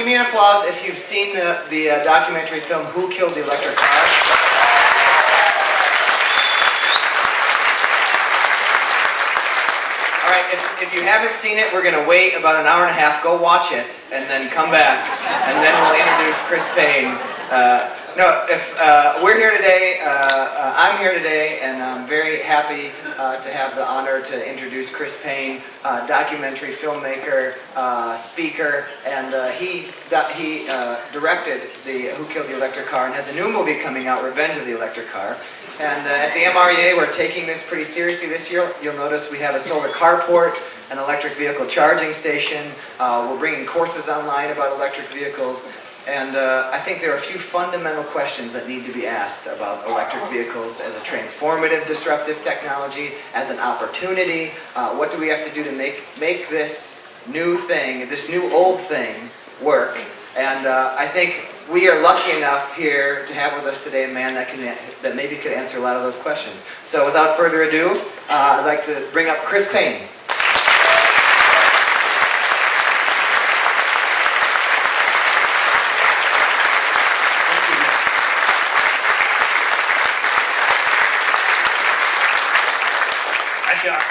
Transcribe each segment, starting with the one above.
me an applause if you've seen the documentary film Who Killed the Electric Car? All right, if you haven't seen it, we're going to wait about an hour and a half, go watch it, and then come back, and then we'll introduce Chris Paine. We're here today, I'm here today, and I'm very happy to have the honor to introduce Chris Paine, documentary filmmaker, speaker, and he directed the Who Killed the Electric Car and has a new movie coming out, Revenge of the Electric Car. And at the MREA, we're taking this pretty seriously this year. You'll notice we have a solar carport, an electric vehicle charging station. We're bringing courses online about electric vehicles. And I think there are a few fundamental questions that need to be asked about electric vehicles as a transformative, disruptive technology, as an opportunity. What do we have to do to make this new thing, this new old thing, work? And I think we are lucky enough here to have with us today a man that maybe could answer a lot of those questions. So without further ado, I'd like to bring up Chris Paine.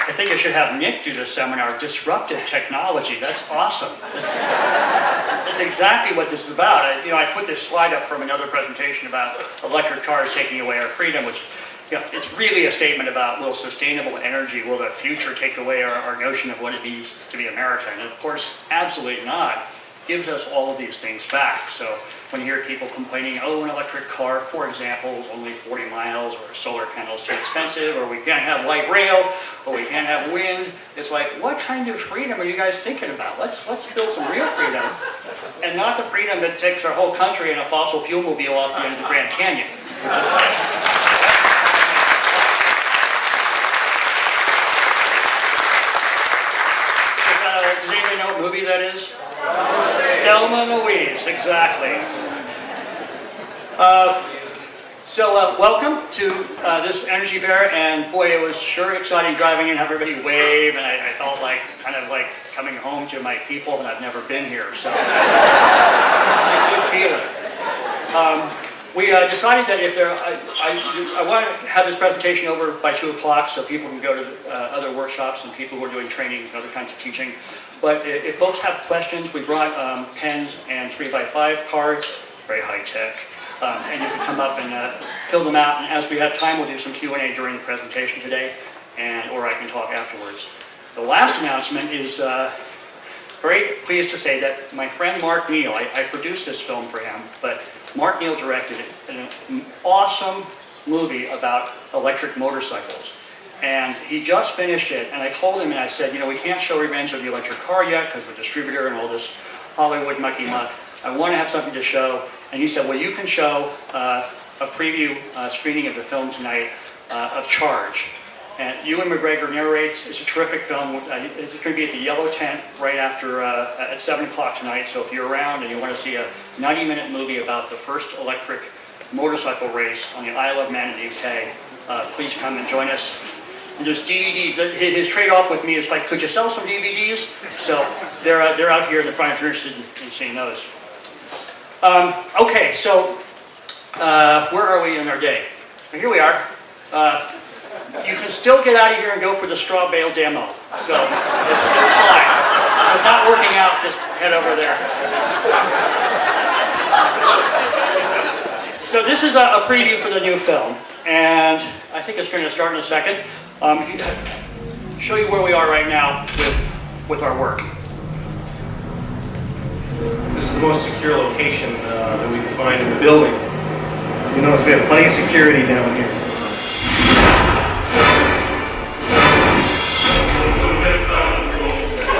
I think I should have Nick do this seminar, Disruptive Technology. That's awesome. That's exactly what this is about. I put this slide up from another presentation about electric cars taking away our freedom, which it's really a statement about will sustainable energy, will the future take away our notion of what it means to be American? And of course, absolutely not. It gives us all of these things back. So when you hear people complaining, oh, an electric car, for example, is only 40 miles, or solar panels too expensive, or we can't have light rail, or we can't have wind, it's like, what kind of freedom are you guys thinking about? Let's build some real freedom, and not the freedom that takes our whole country in a fossil fuel mobile off the end of the Grand Canyon. Does anybody know what movie that is? Thelma and Louise, exactly. Welcome to this energy fair, and boy, it was sure exciting driving in, have everybody wave, and I felt kind of like coming home to my people, and I've never been here, so it's a good feeling. We decided that if I want to have this presentation over by 2 o'clock so people can go to other workshops and people who are doing training and other kinds of teaching. But if folks have questions, we brought pens and 3x5 cards, very high tech, and you can come up and fill them out. And as we have time, we'll do some Q&A during the presentation today, or I can talk afterwards. The last announcement is very pleased to say that my friend Mark Neal, I produced this film for him, but Mark Neal directed an awesome movie about electric motorcycles. And he just finished it, and I told him, and I said, we can't show Revenge of the Electric Car yet because we're a distributor and all this Hollywood mucky muck. I want to have something to show. And he said, well, you can show a preview screening of the film tonight of Charge. And Ewan McGregor narrates. It's a terrific film. It's going to be at the Yellow Tent right after at 7 o'clock tonight. So if you're around and you want to see a 90-minute movie about the first electric motorcycle race on the Isle of Man in the UK, please come and join us. And there's DVDs. His trade-off with me is like, could you sell some DVDs? So they're out here in the front if you're interested in seeing those. Okay, so where are we in our day? Well, here we are. You can still get out of here and go for the straw bale demo. So it's still time. If it's not working out, just head over there. So this is a preview for the new film, and I think it's going to start in a second. Show you where we are right now with our work. This is the most secure location that we can find in the building. You notice we have plenty of security down here.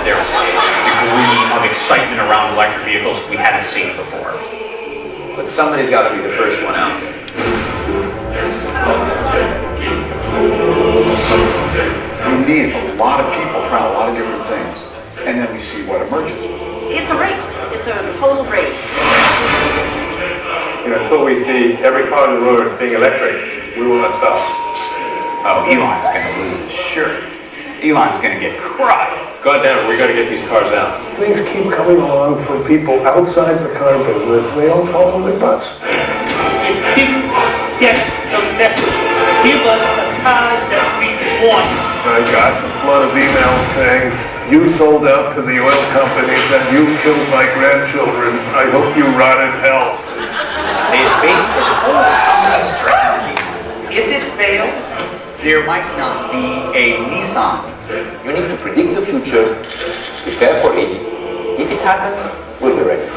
There's a degree of excitement around electric vehicles we haven't seen before. But somebody's got to be the first one out. We meet a lot of people trying a lot of different things, and then we see what emerges. It's a race. It's a total race. Until we see every car on the road being electric, we will not stop. Oh, Elon's going to lose his shirt. Elon's going to get crushed. God damn it, we gotta get these cars out. Things keep coming along for people outside the car business. They don't fall in their butts. It didn't get the message. Give us the cars that we want. I got a flood of emails saying, you sold out to the oil companies and you killed my grandchildren. I hope you rot in hell. It is based on the whole company strategy. If it fails, there might not be a Nissan. You need to predict the future, prepare for it. If it happens, we'll be ready.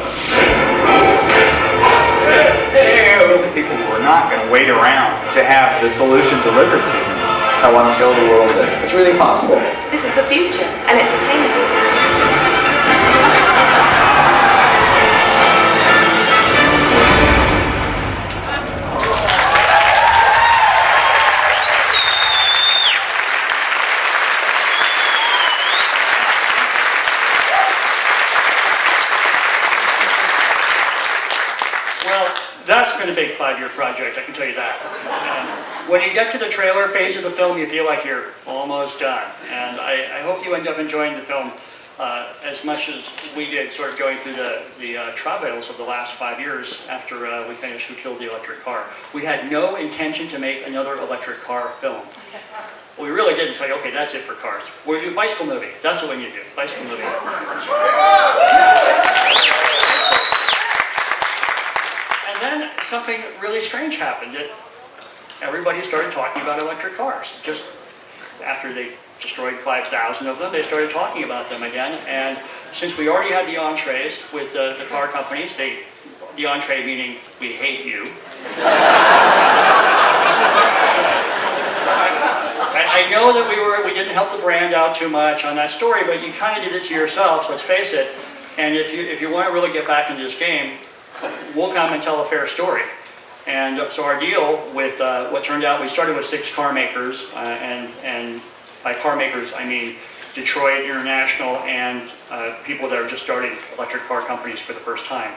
Those are people who are not going to wait around to have the solution delivered to them. I want to show the world that it's really possible. This is the future, and it's attainable. That's been a big 5-year project, I can tell you that. And when you get to the trailer phase of the film, you feel like you're almost done. And I hope you end up enjoying the film as much as we did, sort of going through the travails of the last 5 years after we finished Who Killed the Electric Car. We had no intention to make another electric car film. We really didn't say, okay, that's it for cars. We'll do a bicycle movie. That's what we need to do, bicycle movie. And then something really strange happened. That everybody started talking about electric cars. Just after they destroyed 5,000 of them, they started talking about them again. And since we already had the entrees with the car companies, the entree meaning we hate you. I know that we didn't help the brand out too much on that story, but you kind of did it to yourselves, let's face it. And if you want to really get back into this game, we'll come and tell a fair story. And so our deal with what turned out, we started with 6 car makers, and by car makers I mean Detroit, International, and people that are just starting electric car companies for the first time.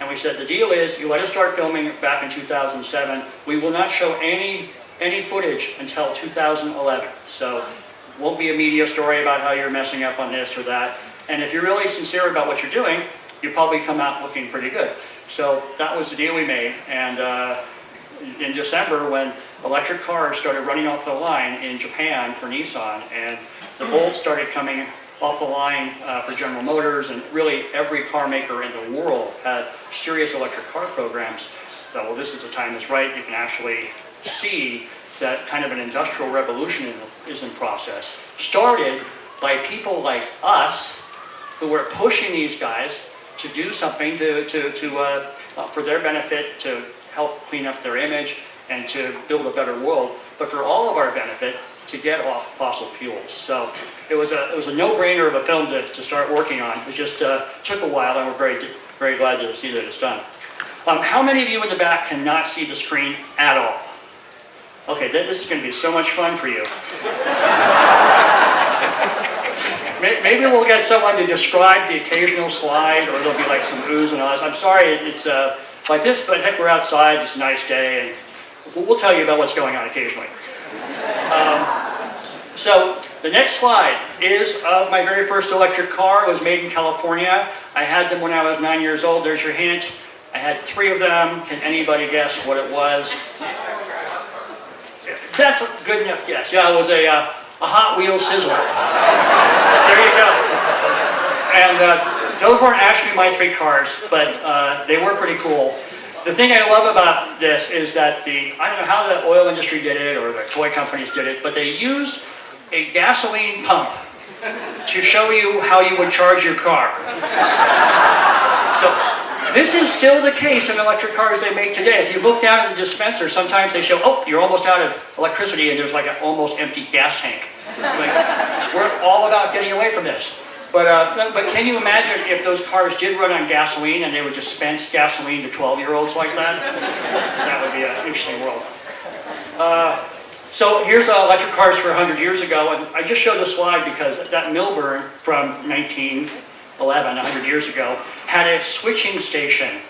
And we said the deal is, you let us start filming back in 2007, we will not show any footage until 2011. So won't be a media story about how you're messing up on this or that. And if you're really sincere about what you're doing, you probably come out looking pretty good. So that was the deal we made. And in December, when electric cars started running off the line in Japan for Nissan, and the Bolts started coming off the line for General Motors, and really every car maker in the world had serious electric car programs, that, well, this is the time that's right. You can actually see that kind of an industrial revolution is in process, started by people like us who were pushing these guys to do something for their benefit, to help clean up their image and to build a better world, but for all of our benefit, to get off fossil fuels. So it was a no-brainer of a film to start working on. It just took a while, and we're very glad to see that it's done. How many of you in the back cannot see the screen at all? Okay, this is going to be so much fun for you. Maybe we'll get someone to describe the occasional slide, or there'll be like some oohs and ahs. I'm sorry it's like this, but heck, we're outside, it's a nice day, and we'll tell you about what's going on occasionally. So the next slide is of my very first electric car. It was made in California. I had them when I was 9 years old. There's your hint. I had 3 of them. Can anybody guess what it was? That's a good enough guess. Yeah, it was a Hot Wheels Sizzler. There you go. And those weren't actually my 3 cars, but they were pretty cool. The thing I love about this is that I don't know how the oil industry did it or the toy companies did it, but they used a gasoline pump to show you how you would charge your car. So this is still the case in electric cars they make today. If you look down at the dispenser, sometimes they show, oh, you're almost out of electricity, and there's like an almost empty gas tank. Like, we're all about getting away from this. But can you imagine if those cars did run on gasoline and they would dispense gasoline to 12-year-olds like that? That would be an interesting world. So here's electric cars for 100 years ago, and I just showed this slide because that Milburn from 1911, 100 years ago, had a switching station,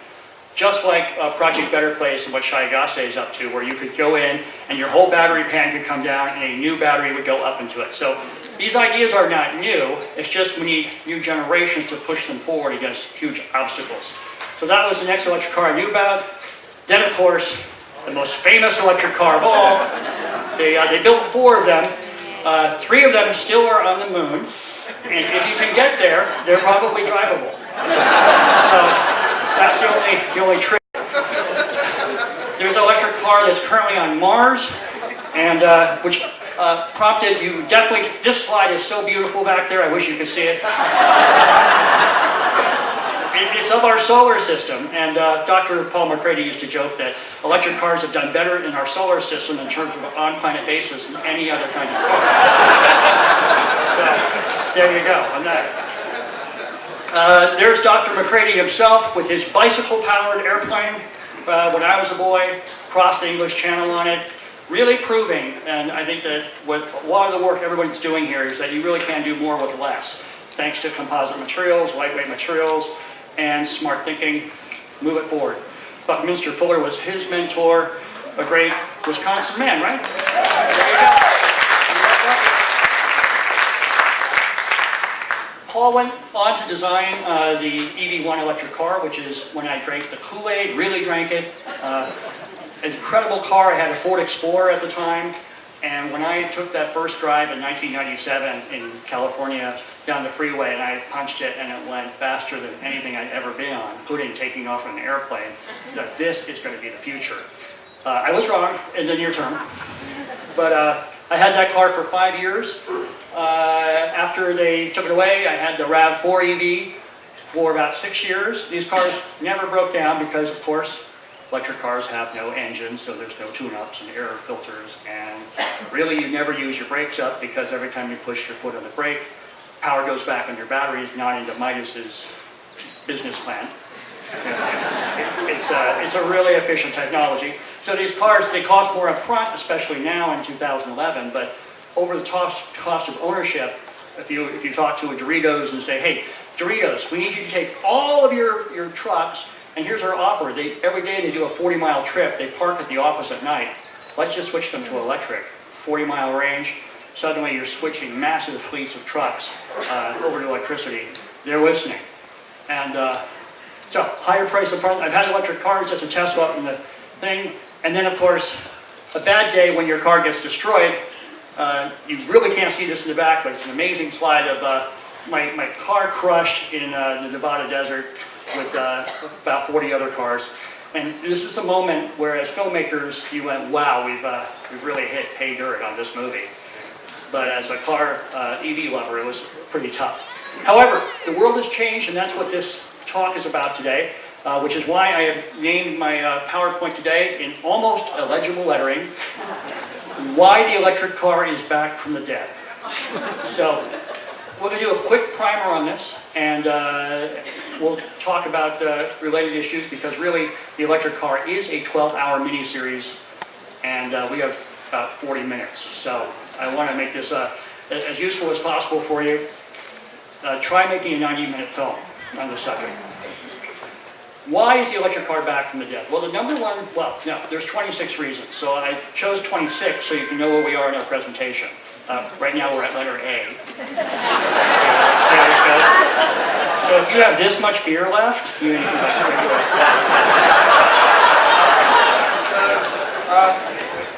just like Project Better Place and what Shai Gasse is up to, where you could go in and your whole battery pan could come down and a new battery would go up into it. So These ideas are not new, it's just we need new generations to push them forward against huge obstacles. So that was the next electric car I knew about. Then, of course, the most famous electric car of all, they built 4 of them. 3 of them still are on the moon, and if you can get there, they're probably drivable. So that's the only trick. There's an electric car that's currently on Mars, and which prompted you definitely. This slide is so beautiful back there. I wish you could see it. It's of our solar system, and Dr. Paul McCready used to joke that electric cars have done better in our solar system in terms of an on-planet basis than any other kind of car. So there you go on that. There's Dr. McCready himself with his bicycle-powered airplane. When I was a boy, crossed the English Channel on it, really proving, and I think that what a lot of the work everyone's doing here is that you really can do more with less, thanks to composite materials, lightweight materials, and smart thinking. Move it forward. Buckminster Fuller was his mentor, a great Wisconsin man, right? There you go. Paul went on to design the EV1 electric car, which is when I drank the Kool-Aid, really drank it. An incredible car. I had a Ford Explorer at the time, and when I took that first drive in 1997 in California down the freeway, and I punched it, and it went faster than anything I'd ever been on, including taking off in an airplane, that this is going to be the future. I was wrong in the near term, but I had that car for 5 years. After they took it away, I had the RAV4 EV for about 6 years. These cars never broke down because, of course, electric cars have no engine, so there's no tune-ups and air filters, and really you never use your brakes up because every time you push your foot on the brake, power goes back on your batteries, not into Midas's business plan. It's a really efficient technology. So these cars, they cost more up front, especially now in 2011, but over the cost of ownership, if you talk to a Doritos and say, hey, Doritos, we need you to take all of your trucks, and here's our offer. Every day they do a 40-mile trip. They park at the office at night. Let's just switch them to electric. 40-mile range. Suddenly you're switching massive fleets of trucks over to electricity. They're listening. And so higher price up front. I've had electric cars at the Tesla up in the thing. And then, of course, a bad day when your car gets destroyed. You really can't see this in the back, but it's an amazing slide of my car crushed in the Nevada desert with about 40 other cars. And this is the moment where, as filmmakers, you went, wow, we've really hit pay dirt on this movie. But as a car EV lover, it was pretty tough. However, the world has changed, and that's what this talk is about today, which is why I have named my PowerPoint today in almost illegible lettering, Why the Electric Car is Back from the Dead. So we're going to do a quick primer on this, and we'll talk about related issues, because really the electric car is a 12-hour mini-series, and we have about 40 minutes. So I want to make this as useful as possible for you. Try making a 90-minute film on the subject. Why is the electric car back from the dead? Well, the number one, there's 26 reasons. So I chose 26 so you can know where we are in our presentation. Right now we're at letter A. See how this goes? So if you have this much beer left, you can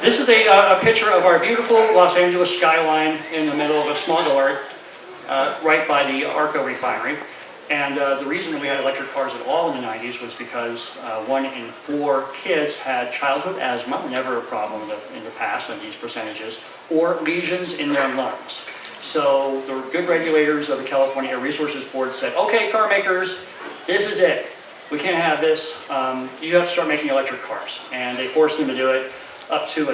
this is a picture of our beautiful Los Angeles skyline in the middle of a small yard right by the Arco refinery. And the reason that we had electric cars at all in the 90s was because 1 in 4 kids had childhood asthma, never a problem in the past on these percentages, or lesions in their lungs. So the good regulators of the California Air Resources Board said, okay, car makers, this is it. We can't have this. You have to start making electric cars. And they forced them to do it up to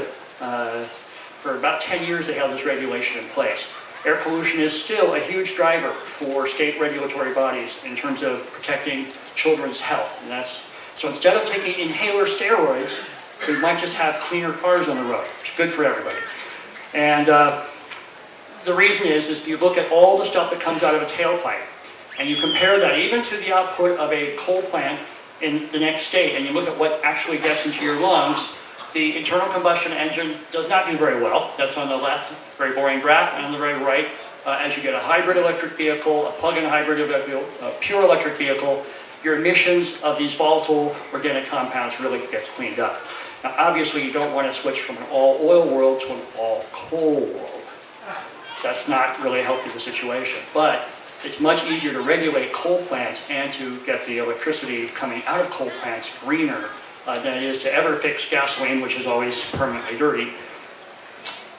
for about 10 years they held this regulation in place. Air pollution is still a huge driver for state regulatory bodies in terms of protecting children's health. And so instead of taking inhaler steroids, we might just have cleaner cars on the road. It's good for everybody. And the reason is if you look at all the stuff that comes out of a tailpipe, and you compare that even to the output of a coal plant in the next state, and you look at what actually gets into your lungs, the internal combustion engine does not do very well. That's on the left, very boring graph, and on the very right, as you get a hybrid electric vehicle, a plug-in hybrid vehicle, a pure electric vehicle, your emissions of these volatile organic compounds really gets cleaned up. Now, obviously, you don't want to switch from an all-oil world to an all-coal world. That's not really helping the situation. But it's much easier to regulate coal plants and to get the electricity coming out of coal plants greener than it is to ever fix gasoline, which is always permanently dirty.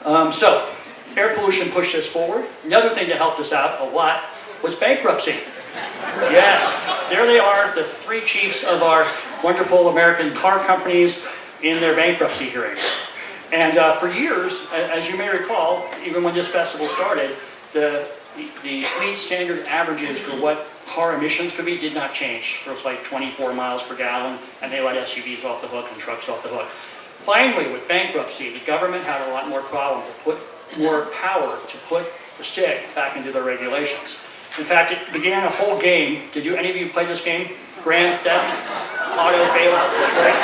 So, air pollution pushed us forward. Another thing that helped us out a lot was bankruptcy. Yes, there they are, the three chiefs of our wonderful American car companies in their bankruptcy hearings. And for years, as you may recall, even when this festival started, the fleet standard averages for what car emissions could be did not change. So it's like 24 miles per gallon, and they let SUVs off the hook and trucks off the hook. Finally, with bankruptcy, the government had a lot more problem to put more power to put the stick back into their regulations. In fact, it began a whole game. Did any of you play this game? Grand Theft Auto Bailout Detroit?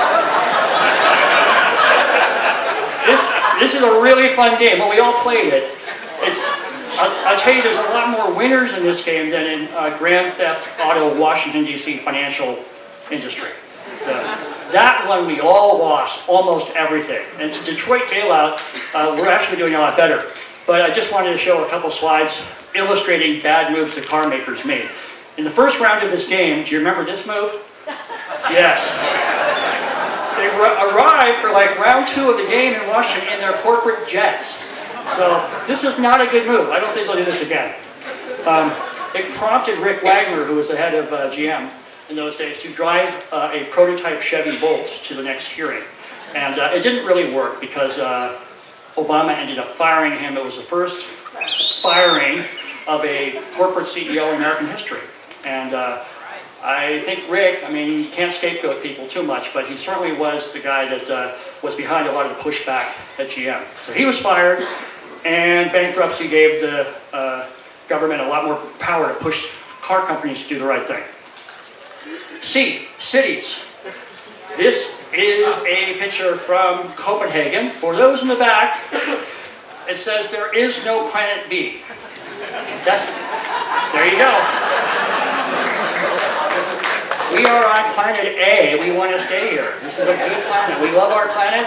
This is a really fun game, but we all played it. I'll tell you, there's a lot more winners in this game than in Grand Theft Auto Washington, D.C. financial industry. That one we all lost almost everything. And Detroit Bailout, we're actually doing a lot better. But I just wanted to show a couple slides illustrating bad moves the car makers made. In the first round of this game, do you remember this move? Yes. They arrived for like round 2 of the game in Washington in their corporate jets. So this is not a good move. I don't think they'll do this again. It prompted Rick Wagner, who was the head of GM in those days, to drive a prototype Chevy Bolt to the next hearing. And it didn't really work because Obama ended up firing him. It was the first firing of a corporate CEO in American history. And I think Rick, you can't scapegoat people too much, but he certainly was the guy that was behind a lot of the pushback at GM. So he was fired, and bankruptcy gave the government a lot more power to push car companies to do the right thing. C, cities. This is a picture from Copenhagen. For those in the back, it says there is no planet B. There you go. We are on planet A. We want to stay here. This is a good planet. We love our planet.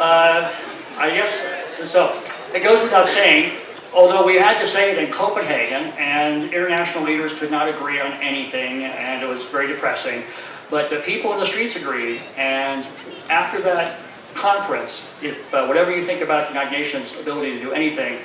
I guess, so it goes without saying, although we had to say it in Copenhagen, and international leaders could not agree on anything, and it was very depressing, but the people in the streets agreed, and after that conference, if whatever you think about the United Nations' ability to do anything,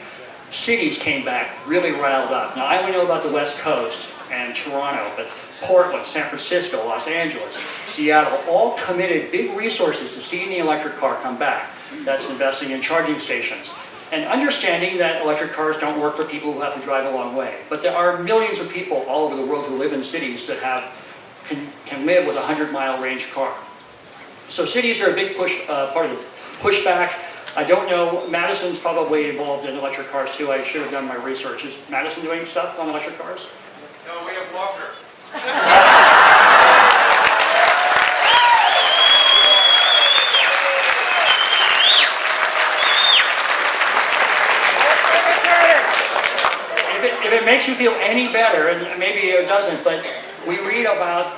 cities came back really riled up. Now, I only know about the West Coast and Toronto, but Portland, San Francisco, Los Angeles, Seattle, all committed big resources to seeing the electric car come back. That's investing in charging stations. And understanding that electric cars don't work for people who have to drive a long way. But there are millions of people all over the world who live in cities that can live with a 100-mile range car. So cities are a big part of the pushback. I don't know, Madison's probably involved in electric cars too. I should have done my research. Is Madison doing stuff on electric cars? No, we have Walker. If it makes you feel any better, and maybe it doesn't, but we read about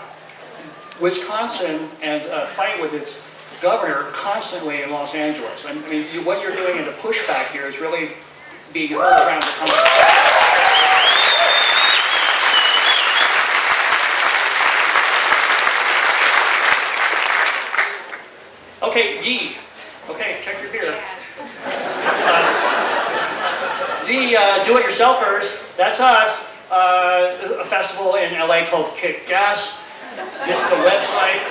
Wisconsin and a fight with its governor constantly in Los Angeles. I mean, what you're doing in a pushback here is really being heard around the country. Okay, D. Okay, check your beer. The do-it-yourselfers, that's us. A festival in LA called Kick Gas. This is the website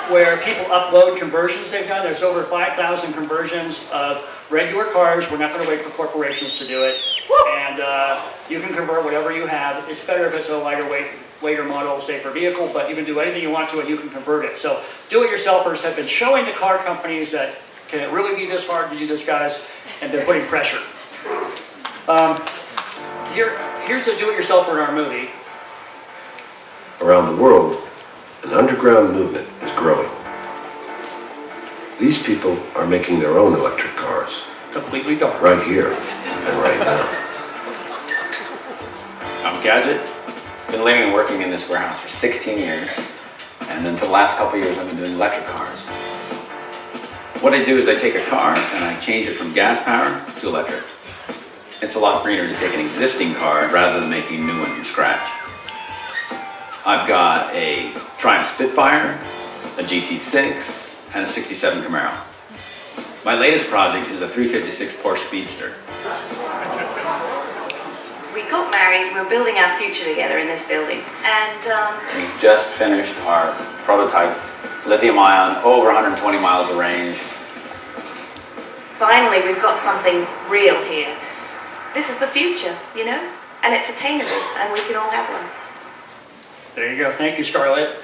where people upload conversions they've done. There's over 5,000 conversions of regular cars. We're not going to wait for corporations to do it. And you can convert whatever you have. It's better if it's a lighter model, safer vehicle, but you can do anything you want to and you can convert it. So do-it-yourselfers have been showing the car companies that can it really be this hard to do this, guys, and been putting pressure. Here's the do-it-yourselfer in our movie. Around the world, an underground movement is growing. These people are making their own electric cars. Completely dark. Right here and right now. Gadget. Been living and working in this warehouse for 16 years. And then for the last couple of years, I've been doing electric cars. What I do is I take a car and I change it from gas power to electric. It's a lot greener to take an existing car rather than making a new one from scratch. I've got a Triumph Spitfire, a GT6, and a 67 Camaro. My latest project is a 356 Porsche Speedster. We got married, we're building our future together in this building. And, We just finished our prototype lithium-ion, over 120 miles of range. finally we've got something real here. This is the future, you know? And it's attainable, and we can all have one. There you go. Thank you, Scarlett.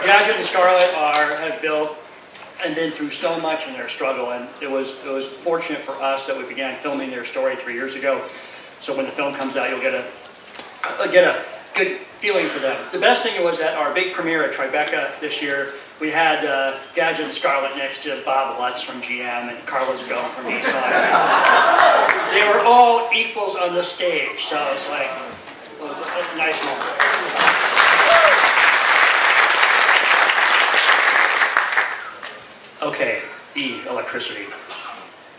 Gadget and Scarlett have built and been through so much in their struggle, and it was fortunate for us that we began filming their story 3 years ago. So when the film comes out, you'll get a good feeling for them. The best thing was at our big premiere at Tribeca this year, we had Gadget and Scarlett next to Bob Lutz from GM and Carlos Ghosn from Nissan. They were all equals on the stage, so it was like, it was a nice moment. Okay, E, electricity.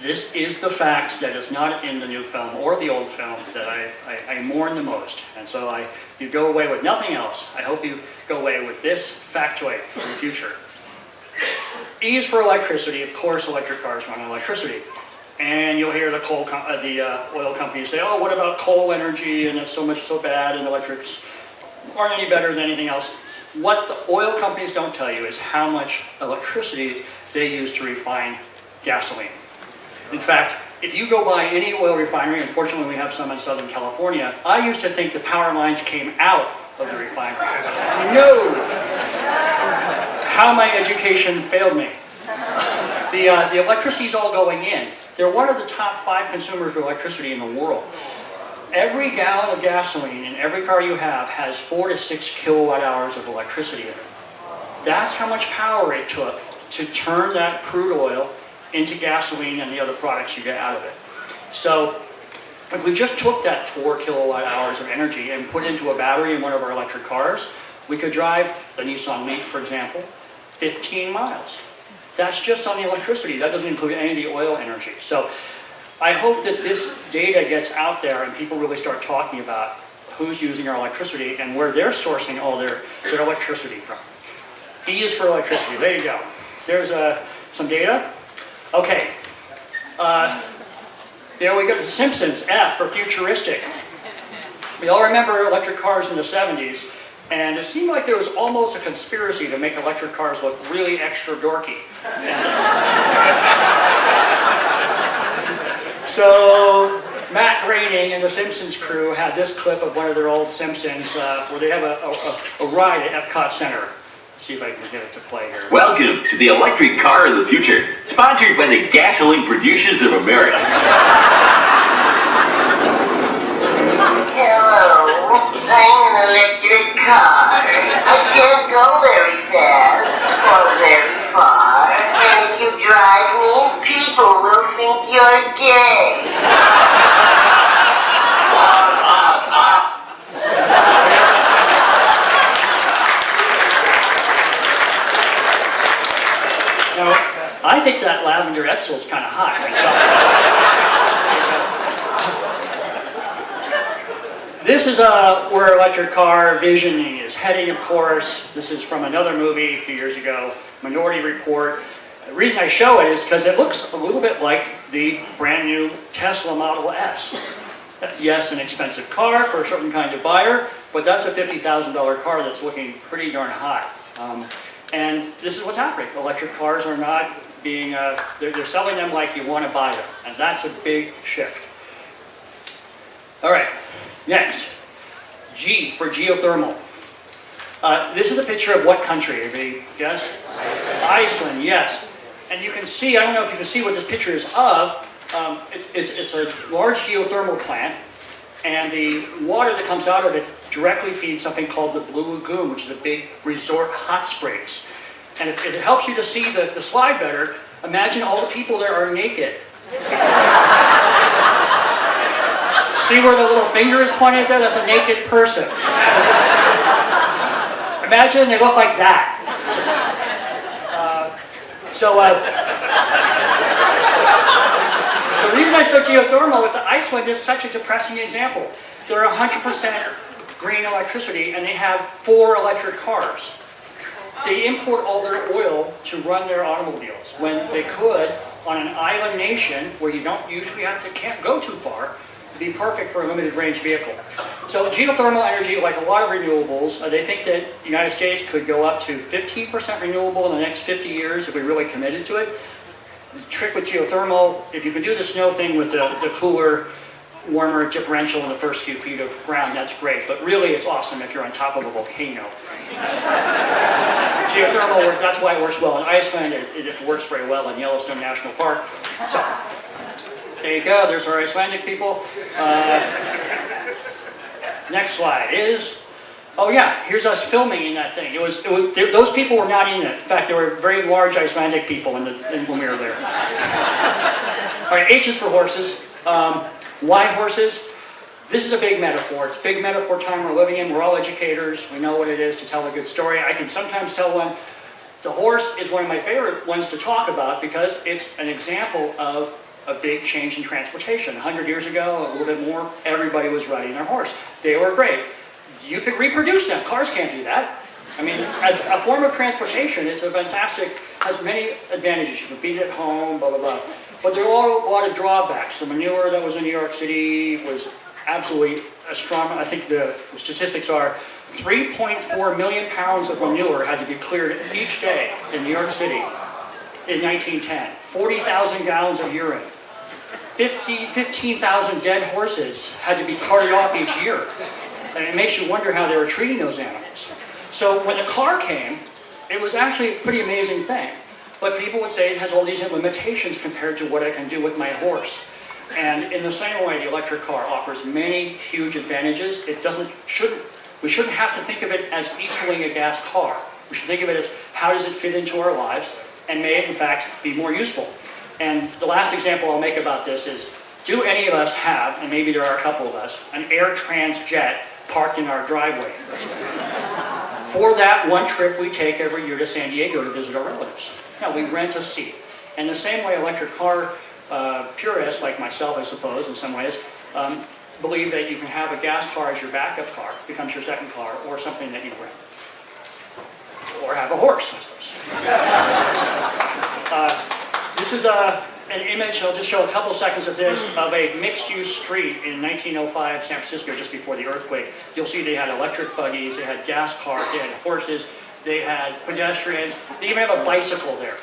This is the fact that is not in the new film or the old film that I mourn the most. And so if you go away with nothing else, I hope you go away with this factoid for the future. E is for electricity. Of course, electric cars run on electricity. And you'll hear the oil companies say, oh, what about coal energy? And it's so bad, and electrics aren't any better than anything else. What the oil companies don't tell you is how much electricity they use to refine gasoline. In fact, if you go by any oil refinery, unfortunately we have some in Southern California, I used to think the power lines came out of the refinery. No! How my education failed me. The electricity is all going in. They're one of the top 5 consumers of electricity in the world. Every gallon of gasoline in every car you have has 4 to 6 kilowatt hours of electricity in it. That's how much power it took to turn that crude oil into gasoline and the other products you get out of it. So if we just took that 4 kilowatt hours of energy and put it into a battery in one of our electric cars, we could drive the Nissan Leaf, for example, 15 miles. That's just on the electricity. That doesn't include any of the oil energy. So I hope that this data gets out there and people really start talking about who's using our electricity and where they're sourcing all their electricity from. E is for electricity. There you go. There's some data. Okay. There we go. The Simpsons, F for futuristic. We all remember electric cars in the 70s, and it seemed like there was almost a conspiracy to make electric cars look really extra dorky. So Matt Groening and the Simpsons crew had this clip of one of their old Simpsons where they have a ride at Epcot Center. Let's see if I can get it to play here. Welcome to the electric car of the future, sponsored by the gasoline producers of America. Hello, I'm an electric car. I can't go very fast or very far, and if you drive me, people will think you're gay. Now, I think that Lavender Etzel's kind of hot myself. This is where electric car visioning is heading, of course. This is from another movie a few years ago, Minority Report. The reason I show it is because it looks a little bit like the brand new Tesla Model S. Yes, an expensive car for a certain kind of buyer, but that's a $50,000 car that's looking pretty darn hot. And this is what's happening. Electric cars are not being, they're selling them like you want to buy them. And that's a big shift. All right, next. G for geothermal. This is a picture of what country? Everybody guess? Iceland, yes. And you can see, I don't know if you can see what this picture is of. It's a large geothermal plant. And the water that comes out of it directly feeds something called the Blue Lagoon, which is a big resort hot springs. And if it helps you to see the slide better, imagine all the people there are naked. See where the little finger is pointed there? That's a naked person. Imagine they look like that. The reason I said geothermal is that Iceland is such a depressing example. They're 100% green electricity, and they have 4 electric cars. They import all their oil to run their automobiles when they could, on an island nation where you don't usually can't go too far, be perfect for a limited range vehicle. So geothermal energy, like a lot of renewables, they think that the United States could go up to 15% renewable in the next 50 years if we really committed to it. The trick with geothermal, if you can do the snow thing with the cooler, warmer differential in the first few feet of ground, that's great. But really, it's awesome if you're on top of a volcano. Geothermal, that's why it works well in Iceland. It works very well in Yellowstone National Park. So, there you go. There's our Icelandic people. Next slide is, oh yeah, here's us filming in that thing. Those people were not in it. In fact, there were very large Icelandic people when we were there. All right, H is for horses. Why horses? This is a big metaphor. It's a big metaphor time we're living in. We're all educators. We know what it is to tell a good story. I can sometimes tell one. The horse is one of my favorite ones to talk about because it's an example of a big change in transportation. 100 years ago, a little bit more, everybody was riding their horse. They were great. You could reproduce them. Cars can't do that. I mean, as a form of transportation, it's a fantastic, has many advantages. You can feed it at home, blah, blah, blah. But there are a lot of drawbacks. The manure that was in New York City was absolutely astronomical. I think the statistics are 3.4 million pounds of manure had to be cleared each day in New York City in 1910. 40,000 gallons of urine. 15,000 dead horses had to be carted off each year. And it makes you wonder how they were treating those animals. So when the car came, it was actually a pretty amazing thing. But people would say it has all these limitations compared to what I can do with my horse. And in the same way, the electric car offers many huge advantages. We shouldn't have to think of it as equaling a gas car. We should think of it as how does it fit into our lives, and may it in fact be more useful. And the last example I'll make about this is, do any of us have, and maybe there are a couple of us, an Air Trans jet parked in our driveway? For that one trip we take every year to San Diego to visit our relatives. Now, we rent a seat. And the same way electric car purists, like myself, I suppose, in some ways, believe that you can have a gas car as your backup car, becomes your second car, or something that you rent. Or have a horse, I suppose. This is an image, I'll just show a couple seconds of this, of a mixed-use street in 1905 San Francisco, just before the earthquake. You'll see they had electric buggies, they had gas cars, they had horses, they had pedestrians, they even have a bicycle there.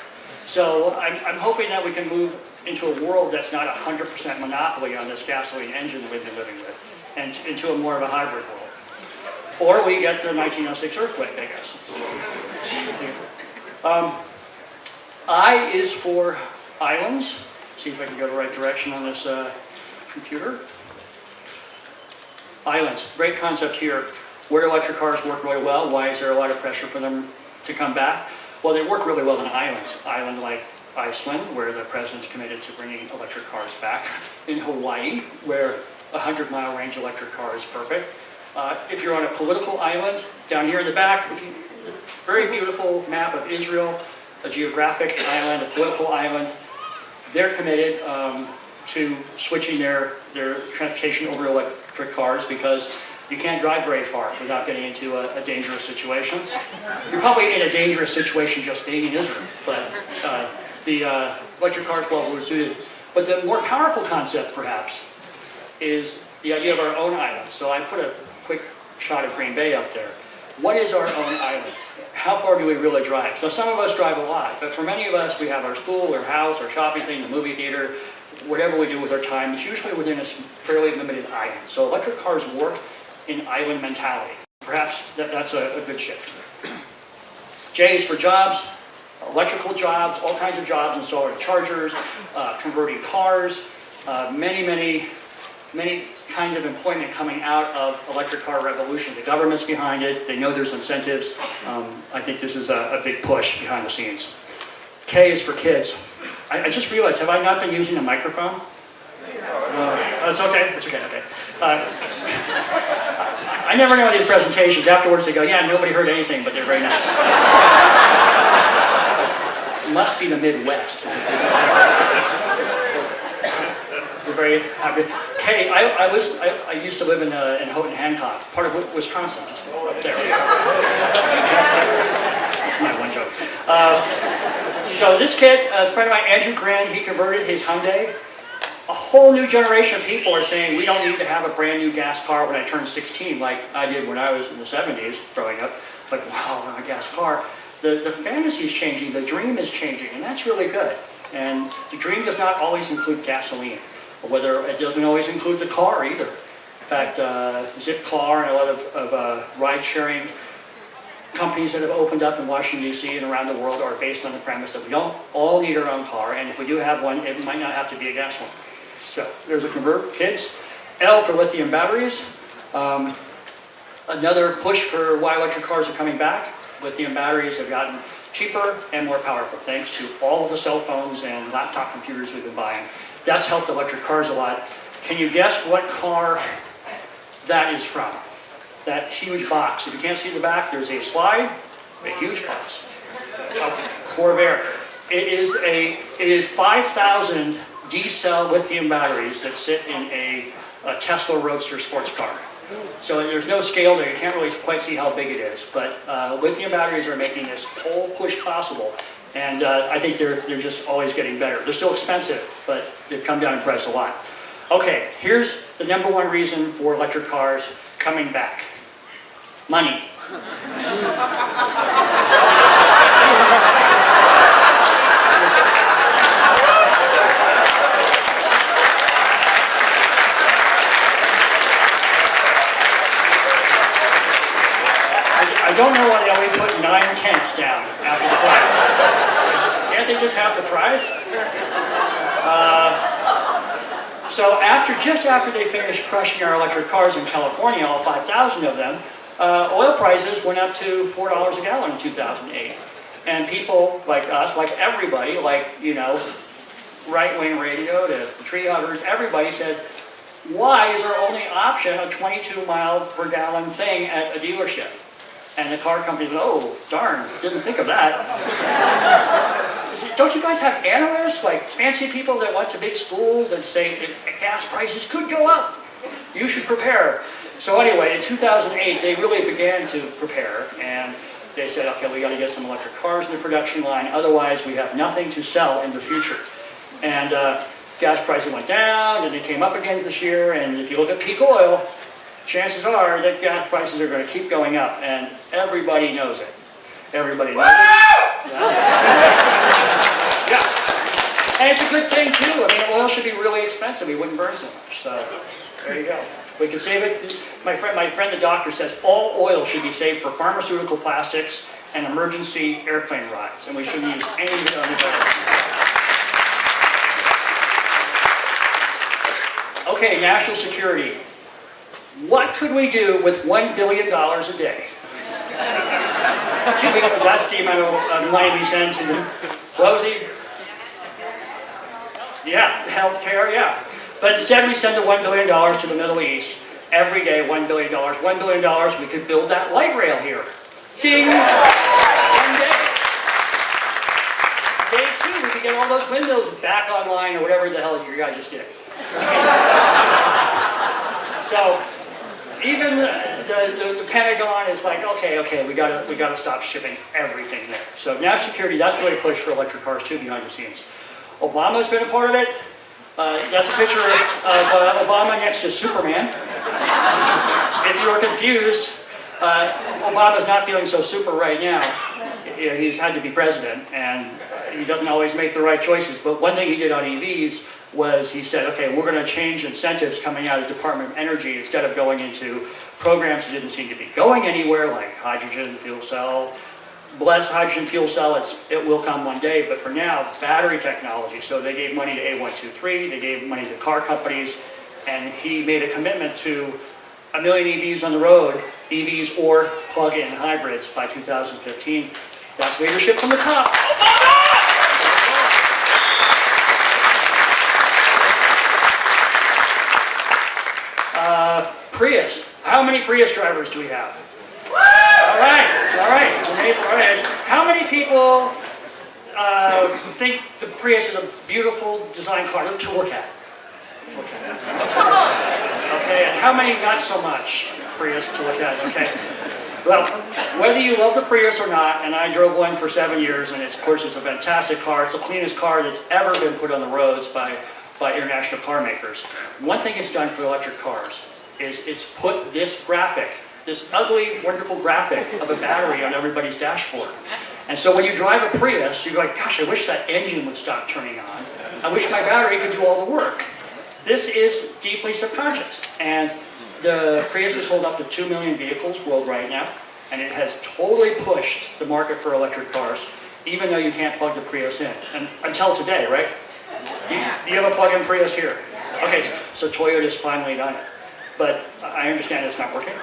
So I'm hoping that we can move into a world that's not 100% monopoly on this gasoline engine that we've been living with, and into a more of a hybrid world. Or we get the 1906 earthquake, I guess. I is for islands. See if I can go the right direction on this computer. Islands, great concept here. Where do electric cars work really well? Why is there a lot of pressure for them to come back? Well, they work really well in islands. Island like Iceland, where the president's committed to bringing electric cars back. In Hawaii, where a 100-mile range electric car is perfect. If you're on a political island, down here in the back, very beautiful map of Israel, a geographic island, a political island. They're committed to switching their transportation over to electric cars because you can't drive very far without getting into a dangerous situation. You're probably in a dangerous situation just being in Israel, but the electric cars well suited. But the more powerful concept, perhaps, is the idea of our own island. So I put a quick shot of Green Bay up there. What is our own island? How far do we really drive? So some of us drive a lot, but for many of us, we have our school, our house, our shopping thing, the movie theater, whatever we do with our time, it's usually within a fairly limited island. So electric cars work in island mentality. Perhaps that's a good shift. J is for jobs, electrical jobs, all kinds of jobs, installing chargers, converting cars, many kinds of employment coming out of electric car revolution. The government's behind it. They know there's incentives. I think this is a big push behind the scenes. K is for kids. I just realized, have I not been using a microphone? It's okay. It's okay. Okay. I never know these presentations. Afterwards they go, yeah, nobody heard anything, but they're very nice. Must be the Midwest. We're very happy. Hey, I used to live in Houghton Hancock, part of Wisconsin, just up there. That's my one joke. So this kid, a friend of mine, Andrew Grand, he converted his Hyundai. A whole new generation of people are saying we don't need to have a brand new gas car when I turn 16 like I did when I was in the 70s growing up. Like, wow, a gas car. The fantasy is changing, the dream is changing, and that's really good. And the dream does not always include gasoline, or whether it doesn't always include the car either. In fact, Zipcar and a lot of ride-sharing companies that have opened up in Washington, D.C. and around the world are based on the premise that we don't all need our own car, and if we do have one, it might not have to be a gas one. So there's a convert, kids. L for lithium batteries. Another push for why electric cars are coming back. Lithium batteries have gotten cheaper and more powerful thanks to all of the cell phones and laptop computers we've been buying. That's helped electric cars a lot. Can you guess what car that is from? That huge box. If you can't see the back, there's a slide, a huge box. A Corvair. It is 5,000 D-cell lithium batteries that sit in a Tesla Roadster sports car. So there's no scale there. You can't really quite see how big it is. But lithium batteries are making this whole push possible. And I think they're just always getting better. They're still expensive, but they've come down in price a lot. Okay, here's the number one reason for electric cars coming back. Money. I don't know why they always put 9/10 down after the price. Can't they just have the price? So just after they finished crushing our electric cars in California, all 5,000 of them, oil prices went up to $4 a gallon in 2008. And people like us, like everybody, like, right-wing radio to tree huggers, everybody said, why is our only option a 22 mile per gallon thing at a dealership? And the car company said, oh, darn, didn't think of that. Don't you guys have analysts, like fancy people that went to big schools and say that gas prices could go up? You should prepare. So anyway, in 2008, they really began to prepare, and they said, okay, we got to get some electric cars in the production line, otherwise we have nothing to sell in the future. And gas prices went down, and they came up again this year, and if you look at peak oil, chances are that gas prices are going to keep going up, and everybody knows it. Everybody knows it. Yeah. And it's a good thing, too. I mean, oil should be really expensive. We wouldn't burn so much. So there you go. We can save it. My friend the doctor says all oil should be saved for pharmaceutical plastics and emergency airplane rides, and we shouldn't use any of it on the ground. Okay, national security. What could we do with $1 billion a day? That's the amount of money we send to Rosie. Yeah, healthcare, yeah. But instead we send the $1 billion to the Middle East. Every day, $1 billion. $1 billion, we could build that light rail here. Ding! One day. Day two, we could get all those windows back online or whatever the hell you guys just did. So, even the Pentagon is like, okay, we gotta stop shipping everything there. So national security, that's really a push for electric cars too behind the scenes. Obama's been a part of it. That's a picture of Obama next to Superman. If you were confused, Obama's not feeling so super right now. He's had to be president, and he doesn't always make the right choices. But one thing he did on EVs was he said, okay, we're going to change incentives coming out of the Department of Energy instead of going into programs that didn't seem to be going anywhere, like hydrogen fuel cell. Bless hydrogen fuel cell, it will come one day, but for now, battery technology. So they gave money to A123, they gave money to car companies, and he made a commitment to 1 million EVs on the road, EVs or plug-in hybrids by 2015. That's leadership from the top. Obama! Prius. How many Prius drivers do we have? All right. Renee's right. How many people think the Prius is a beautiful design car to look at? Okay, and how many not so much Prius to look at? Okay. Well, whether you love the Prius or not, and I drove one for 7 years, and of course it's a fantastic car. It's the cleanest car that's ever been put on the roads by international car makers. One thing it's done for electric cars is it's put this graphic, this ugly, wonderful graphic of a battery on everybody's dashboard. And so when you drive a Prius, you're like, gosh, I wish that engine would stop turning on. I wish my battery could do all the work. This is deeply subconscious. And the Prius has sold up to 2 million vehicles worldwide now, and it has totally pushed the market for electric cars, even though you can't plug the Prius in. And until today, right? You have a plug-in Prius here. Okay, so Toyota's finally done it. But I understand it's not working.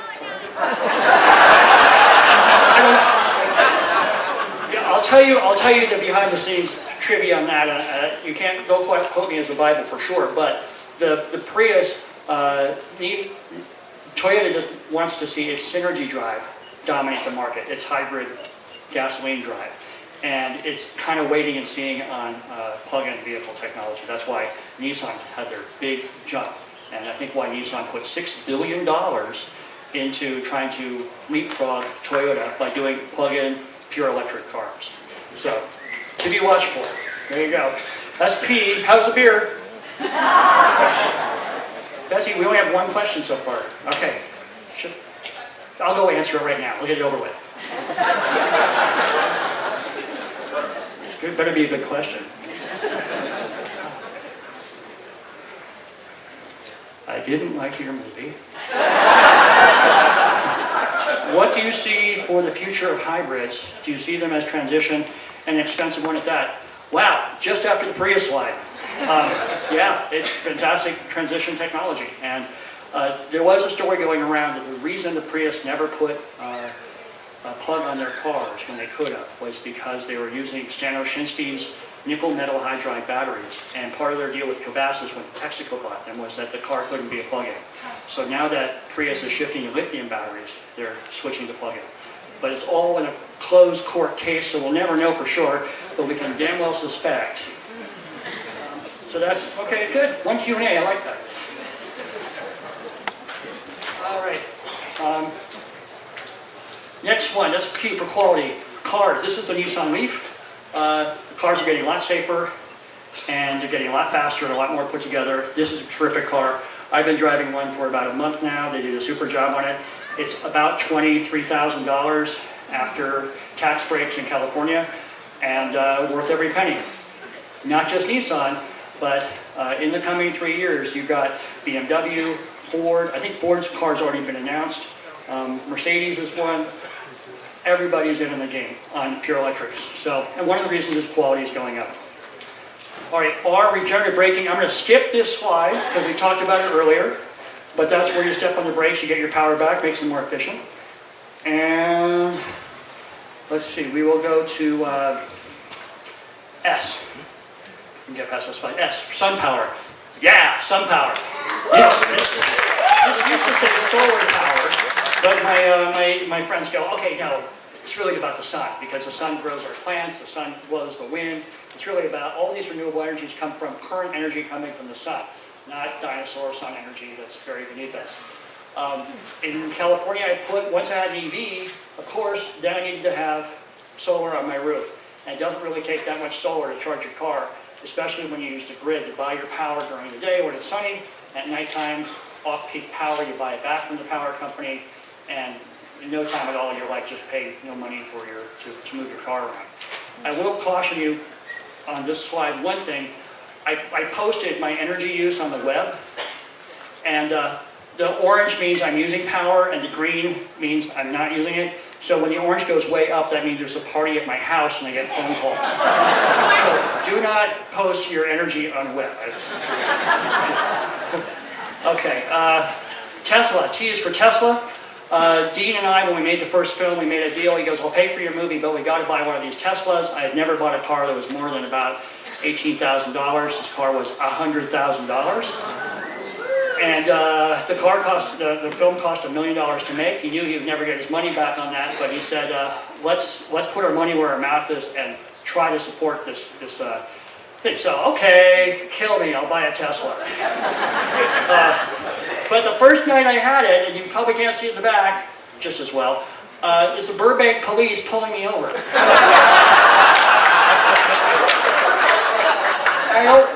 I'll tell you the behind-the-scenes trivia on that. You can't don't quote me as the Bible for sure, but the Prius, Toyota just wants to see its synergy drive dominate the market. Its hybrid gasoline drive, and it's kind of waiting and seeing on plug-in vehicle technology. That's why Nissan had their big jump, and I think why Nissan put $6 billion into trying to leapfrog Toyota by doing plug-in pure electric cars. So, to be watched for. There you go. That's P. How's the beer? Betsy, we only have one question so far. Okay. I'll go answer it right now. We'll get it over with. It better be a good question. I didn't like your movie. What do you see for the future of hybrids? Do you see them as transition, and an expensive one at that? Wow, just after the Prius slide. Yeah, it's fantastic transition technology. And there was a story going around that the reason the Prius never put a plug on their cars when they could have was because they were using Stano-Shinsky's nickel metal hydride batteries. And part of their deal with Cabasas when Texaco bought them was that the car couldn't be a plug-in. So now that Prius is shifting to lithium batteries, they're switching to plug-in. But it's all in a closed court case, so we'll never know for sure, but we can damn well suspect. So that's, okay, good. One Q&A, I like that. All right. Next one, that's key for quality. Cars. This is the Nissan Leaf. Cars are getting a lot safer, and they're getting a lot faster and a lot more put together. This is a terrific car. I've been driving one for about a month now. They did a super job on it. It's about $23,000 after tax breaks in California, and worth every penny. Not just Nissan, but in the coming 3 years, you've got BMW, Ford. I think Ford's car's already been announced. Mercedes is one. Everybody's in the game on pure electrics. So, and one of the reasons is quality is going up. All right, R, regenerative braking. I'm going to skip this slide because we talked about it earlier, but that's where you step on the brakes, you get your power back, makes them more efficient. And let's see, we will go to S. We can get past this slide. S, sun power. Yeah, sun power. Yeah, this used to say solar power, but my friends go, okay, no, it's really about the sun, because the sun grows our plants, the sun blows the wind. It's really about all these renewable energies come from current energy coming from the sun, not dinosaur sun energy that's buried beneath us. In California, once I had an EV, of course, then I needed to have solar on my roof. And it doesn't really take that much solar to charge your car, especially when you use the grid to buy your power during the day when it's sunny. At nighttime, off-peak power, you buy it back from the power company, and in no time at all, you're like, just pay no money for to move your car around. I will caution you on this slide one thing. I posted my energy use on the web, and the orange means I'm using power, and the green means I'm not using it. So when the orange goes way up, that means there's a party at my house and I get phone calls. So do not post your energy on the web. Okay, Tesla. T is for Tesla. Dean and I, when we made the first film, we made a deal. He goes, I'll pay for your movie, but we got to buy one of these Teslas. I had never bought a car that was more than about $18,000. This car was $100,000. And the film cost $1 million to make. He knew he would never get his money back on that, but he said, let's put our money where our mouth is and try to support this thing. So, okay, kill me, I'll buy a Tesla. But the first night I had it, and you probably can't see it in the back just as well, is the Burbank police pulling me over. I go,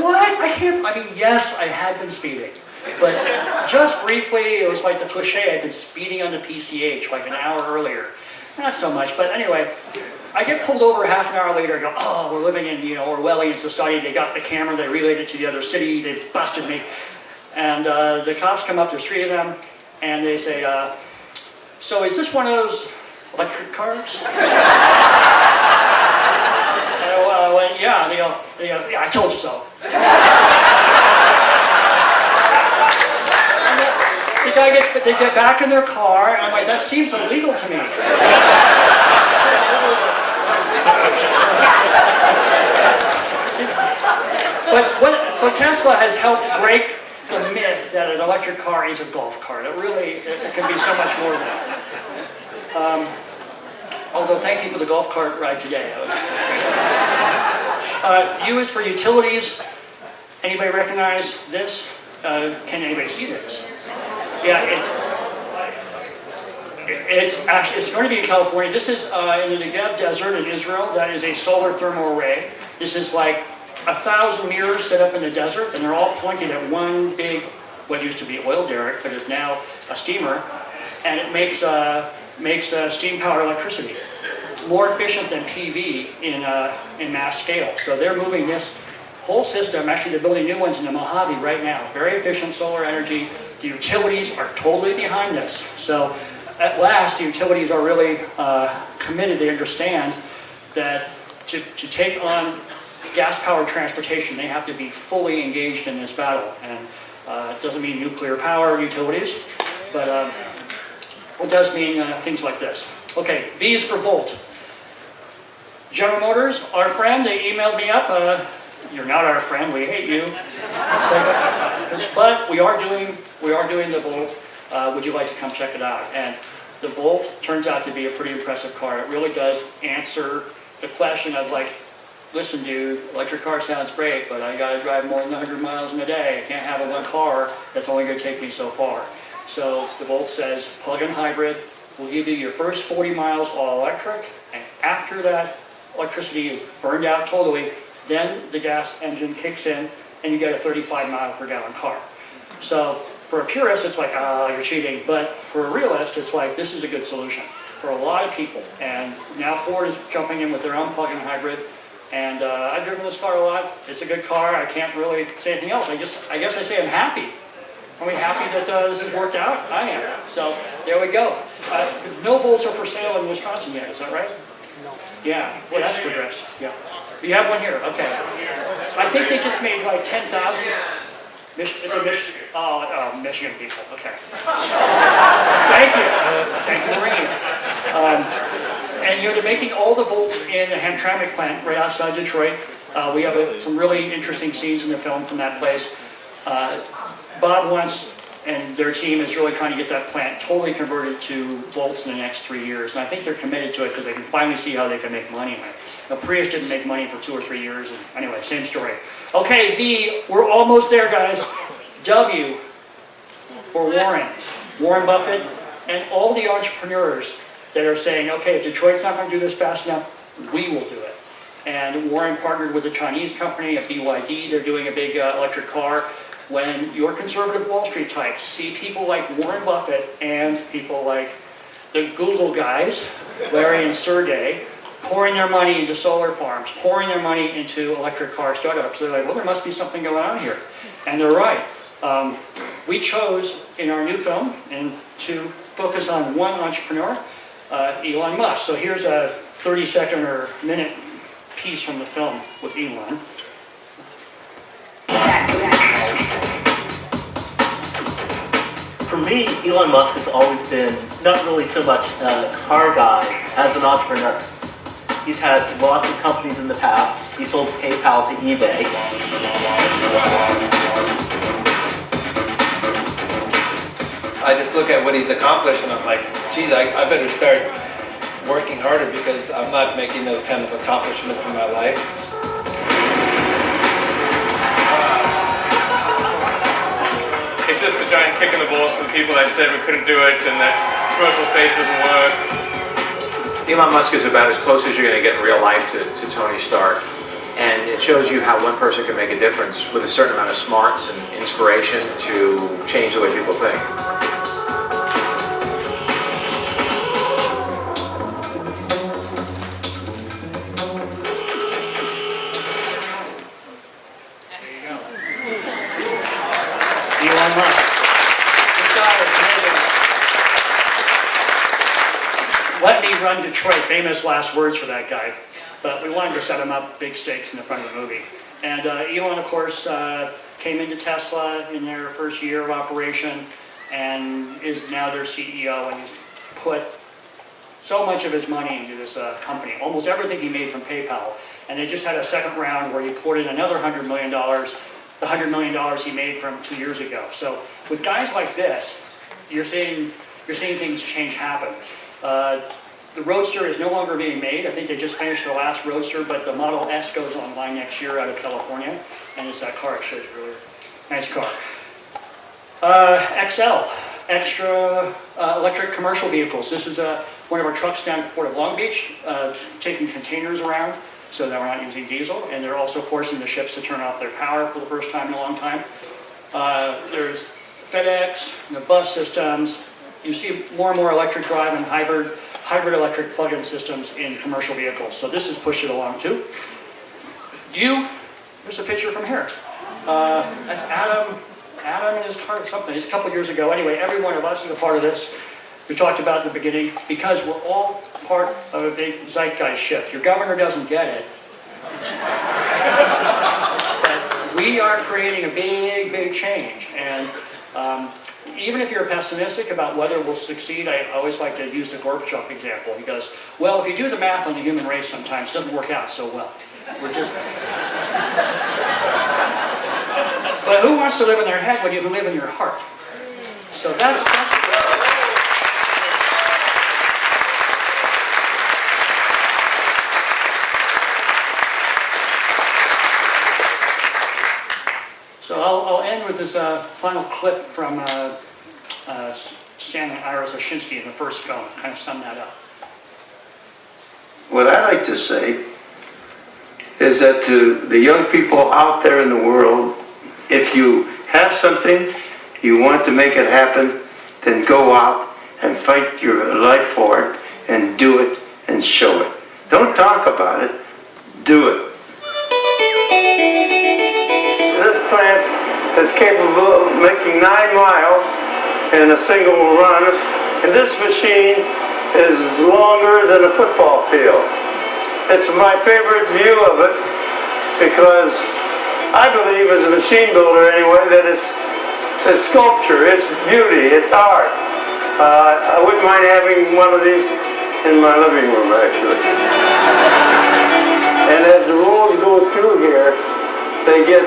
what? I mean, yes, I had been speeding. But just briefly, it was like the cliche, I'd been speeding on the PCH like an hour earlier. Not so much, but anyway, I get pulled over half an hour later. I go, oh, we're living in, Orwellian society. They got the camera, they relayed it to the other city, they busted me. And the cops come up, there's 3 of them, and they say, so is this one of those electric cars? And I went, yeah. They go, yeah, I told you so. They get back in their car, and I'm like, that seems illegal to me. So Tesla has helped break the myth that an electric car is a golf cart. It can be so much more than that. Although, thank you for the golf cart ride today. U is for utilities. Anybody recognize this? Can anybody see this? Yeah, it's going to be in California. This is in the Negev Desert in Israel. That is a solar thermal array. This is like 1,000 mirrors set up in the desert, and they're all pointed at one big, what used to be oil derrick, but is now a steamer, and it makes steam powered electricity, more efficient than PV in mass scale. So they're moving this whole system. Actually, they're building new ones in the Mojave right now. Very efficient solar energy. The utilities are totally behind this. So at last, the utilities are really committed. They understand that to take on gas-powered transportation, they have to be fully engaged in this battle. And it doesn't mean nuclear power utilities, but it does mean things like this. Okay, V is for Volt. General Motors, our friend, they emailed me up. You're not our friend, we hate you. But we are doing the Volt. Would you like to come check it out? And the Volt turns out to be a pretty impressive car. It really does answer the question of like, listen dude, electric car sounds great, but I gotta drive more than 100 miles in a day. I can't have one car that's only gonna take me so far. So the Volt says plug-in hybrid will give you your first 40 miles all electric, and after that electricity is burned out totally, then the gas engine kicks in and you get a 35 mile per gallon car. So for a purist, it's like, you're cheating. But for a realist, it's like, this is a good solution for a lot of people. And now Ford is jumping in with their own plug-in hybrid. And I've driven this car a lot. It's a good car. I can't really say anything else. I guess I say I'm happy. Are we happy that this has worked out? I am. So there we go. No Volts are for sale in Wisconsin yet, is that right? No. Yeah, well that's progress. Yeah. You have one here, okay. I think they just made like 10,000. It's a Michigan people, okay. Thank you. Thank you for ringing. And they're making all the Volts in the Hamtramck plant right outside Detroit. We have some really interesting scenes in the film from that place. Bob wants, and their team is really trying to get that plant totally converted to Volts in the next 3 years. And I think they're committed to it because they can finally see how they can make money on it. Now, Prius didn't make money for 2 or 3 years. And anyway, same story. Okay, V, we're almost there, guys. W for Warren. Warren Buffett and all the entrepreneurs that are saying, okay, if Detroit's not going to do this fast enough, we will do it. And Warren partnered with a Chinese company, a BYD. They're doing a big electric car. When your conservative Wall Street types see people like Warren Buffett and people like the Google guys, Larry and Sergey, pouring their money into solar farms, pouring their money into electric car startups, they're like, well, there must be something going on here. And they're right. We chose in our new film to focus on one entrepreneur, Elon Musk. So here's a 30-second or minute piece from the film with Elon. For me, Elon Musk has always been not really so much a car guy as an entrepreneur. He's had lots of companies in the past. He sold PayPal to eBay. I just look at what he's accomplished and I'm like, geez, I better start working harder because I'm not making those kind of accomplishments in my life. It's just a giant kick in the balls to the people that said we couldn't do it and that commercial space doesn't work. Elon Musk is about as close as you're going to get in real life to Tony Stark. And it shows you how one person can make a difference with a certain amount of smarts and inspiration to change the way people think. Elon Musk. Let me run Detroit. Famous last words for that guy. But we wanted to set him up big stakes in the front of the movie. And Elon, of course, came into Tesla in their first year of operation and is now their CEO, and he's put so much of his money into this company, almost everything he made from PayPal. And they just had a second round where he poured in another $100 million, the $100 million he made from 2 years ago. So with guys like this, you're seeing things happen. The Roadster is no longer being made. I think they just finished the last Roadster, but the Model S goes online next year out of California, and it's that car I showed you earlier. Nice car. XL, extra electric commercial vehicles. This is one of our trucks down at Port of Long Beach, taking containers around so that we're not using diesel, and they're also forcing the ships to turn off their power for the first time in a long time. There's FedEx, the bus systems. You see more and more electric drive and hybrid electric plug-in systems in commercial vehicles. So this has pushed it along too. Here's a picture from here. That's Adam and his car or something. It's a couple years ago. Anyway, every one of us is a part of this. We talked about in the beginning, because we're all part of a big zeitgeist shift. Your governor doesn't get it. But we are creating a big, big change. And even if you're pessimistic about whether we'll succeed, I always like to use the Gorbachev example. He goes, well, if you do the math on the human race sometimes, it doesn't work out so well. We're just... But who wants to live in their head when you can live in your heart? So that's So I'll end with this final clip from Stanley Ira Zashinsky in the first film, kind of sum that up. What I like to say is that to the young people out there in the world, if you have something, you want to make it happen, then go out and fight your life for it and do it and show it. Don't talk about it, do it. This plant is capable of making 9 miles in a single run, and this machine is longer than a football field. It's my favorite view of it because I believe, as a machine builder anyway, that it's sculpture, it's beauty, it's art. I wouldn't mind having one of these in my living room, actually. And as the rolls go through here, they get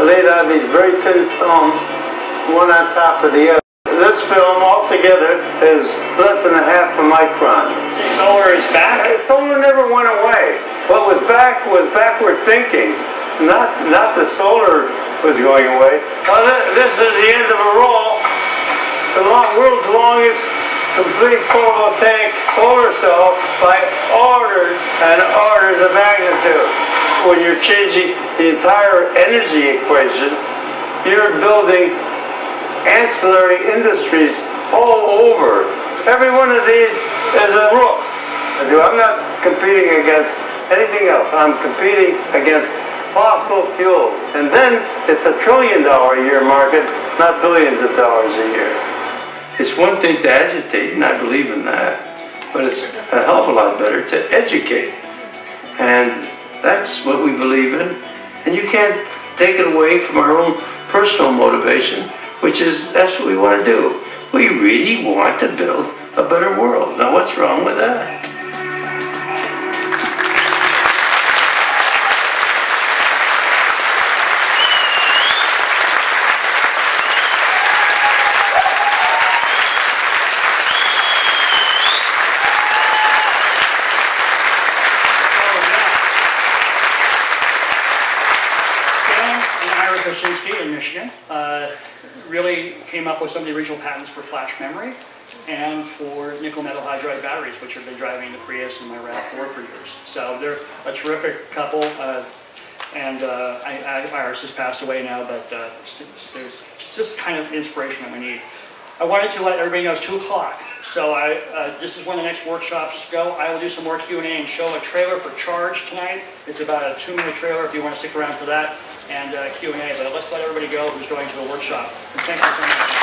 laid on these very thin films, one on top of the other. This film altogether is less than a half a micron. Solar is back? Solar never went away. What was back was backward thinking. Not the solar was going away. Well, this is the end of a roll. The world's longest complete photovoltaic solar cell by orders and orders of magnitude. When you're changing the entire energy equation, you're building ancillary industries all over. Every one of these is a roof. I'm not competing against anything else. I'm competing against fossil fuel. And then it's $1 trillion a year market, not billions of dollars a year. It's one thing to agitate, and I believe in that, but it's a hell of a lot better to educate. And that's what we believe in. And you can't take it away from our own personal motivation, which is, that's what we want to do. We really want to build a better world. Now, what's wrong with that? Krasinski in Michigan really came up with some of the original patents for flash memory and for nickel metal hydride batteries, which have been driving the Prius and my RAV4 for years. So they're a terrific couple, and Iris has passed away now, but there's just kind of inspiration that we need. I wanted to let everybody know it's 2 o'clock, so this is when the next workshops go. I will do some more Q&A and show a trailer for Charge tonight. It's about a 2-minute trailer if you want to stick around for that, and Q&A, but let's let everybody go who's going to the workshop. And thank you so much.